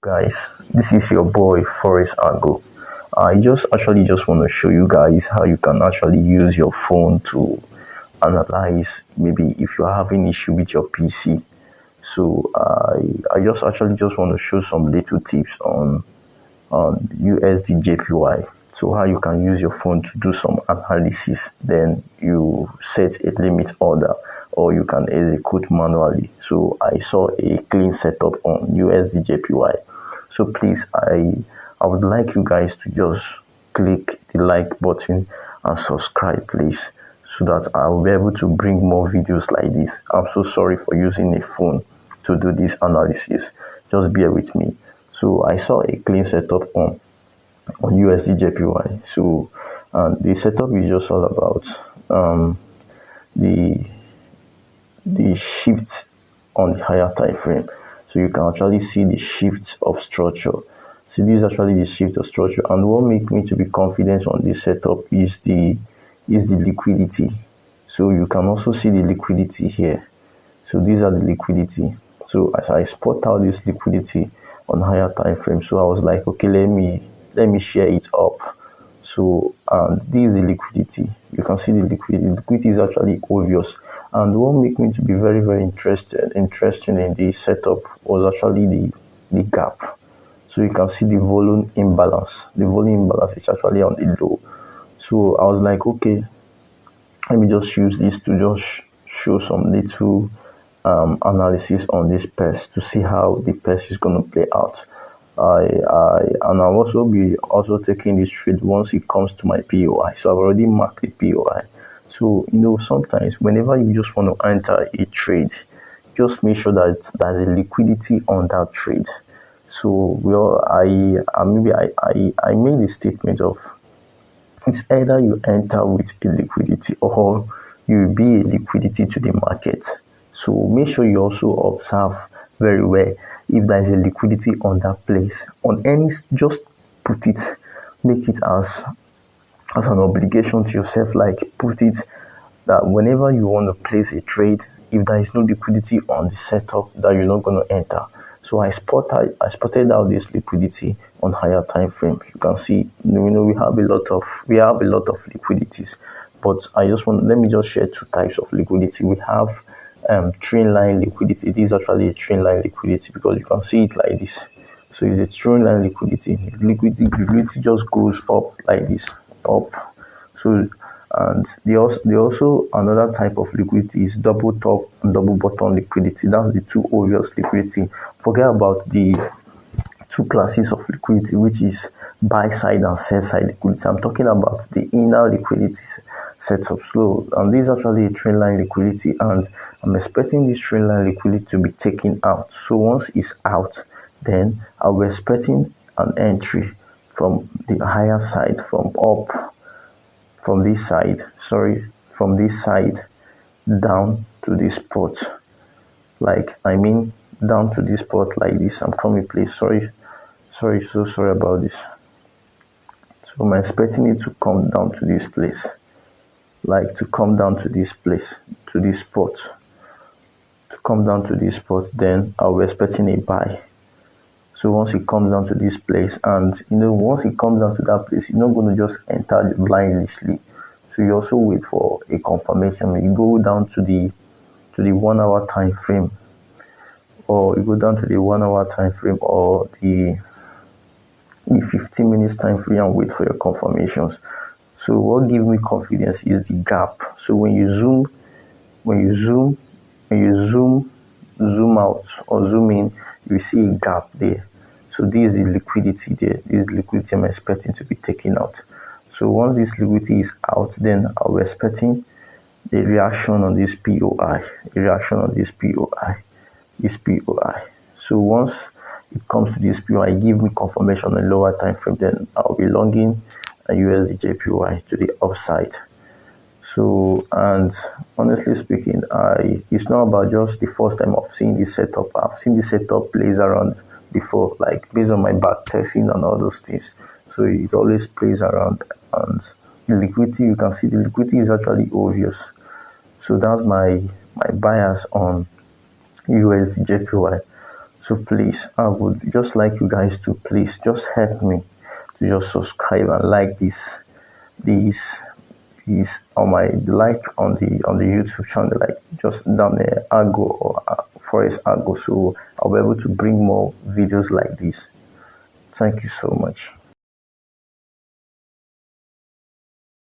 Guys, this is your boy Forest Argo. I just want to show you guys how you can actually use your phone to analyze maybe if you're having issue with your PC. So I just want to show some little tips on USDJPY. So how you can use your phone to do some analysis, then you set a limit order or you can execute manually. So I saw a clean setup on USDJPY. So please, I would like you guys to just click the like button and subscribe, please, so that I will be able to bring more videos like this. I'm so sorry for using a phone to do this analysis. Just bear with me. So I saw a clean setup on USDJPY. So the setup is just all about the the shift on the higher time frame. So you can actually see the shift of structure. So this is actually the shift of structure. And what makes me to be confident on this setup is the liquidity. So you can also see the liquidity here. So these are the liquidity. So as I spot out this liquidity on higher time frame, so I was like, okay, let me share it up. So this is the liquidity. You can see the liquidity. The liquidity is actually obvious. And what made me to be very, very interested in this setup was actually the gap. So you can see the volume imbalance. The volume imbalance is actually on the low. So I was like, okay, let me just use this to just show some little analysis on this pairs to see how the pairs is going to play out. And I'll also be taking this trade once it comes to my POI. So I've already marked the POI. So sometimes whenever you just want to enter a trade, just make sure that there's a liquidity on that trade. So I made a statement of, it's either you enter with a liquidity or you will be a liquidity to the market. So make sure you also observe very well if there is a liquidity on that place. On any, just put it, make it as an obligation to yourself, like put it that whenever you want to place a trade, if there is no liquidity on the setup, that you're not going to enter. So I spotted out this liquidity on higher time frame. You can see, we have a lot of liquidities, but let me just share two types of liquidity. We have trend line liquidity. This is actually a trend line liquidity because you can see it like this. So it's a trend line liquidity. Liquidity just goes up like this, up. So and they also another type of liquidity is double top and double bottom liquidity. That's the two obvious liquidity. Forget about the two classes of liquidity, which is buy side and sell side liquidity. I'm talking about the inner liquidity setup. So this is actually a trend line liquidity, and I'm expecting this trend line liquidity to be taken out. So once it's out, then I'll be expecting an entry from the higher side, from this side down to this spot, down to this spot like this. I'm coming, please. Sorry, so sorry about this. So I'm expecting it to come down to this place, to this spot, then I'll be expecting a buy. So once it comes down to this place, and once it comes down to that place, you're not going to just enter blindly. So you also wait for a confirmation. You go down to the 1 hour time frame, or you go down to the 1 hour time frame, or the 15 minutes time frame, and wait for your confirmations. So what gives me confidence is the gap. So when you zoom out or zoom in, you see a gap there. So this is the liquidity there. This is the liquidity I'm expecting to be taken out. So once this liquidity is out, then I'll be expecting a reaction on this POI. So once it comes to this POI, give me confirmation on a lower time frame, then I'll be longing a USDJPY to the upside. So, and honestly speaking, it's not about just the first time I've seen this setup. I've seen this setup plays around before, like based on my back testing and all those things. So it always plays around, and the liquidity, you can see the liquidity is actually obvious. So that's my bias on USDJPY. So please, I would just like you guys to please just help me to just subscribe and like this is on my like on the YouTube channel, like just down there Argo or Forest Argo, so I'll be able to bring more videos like this. Thank you so much.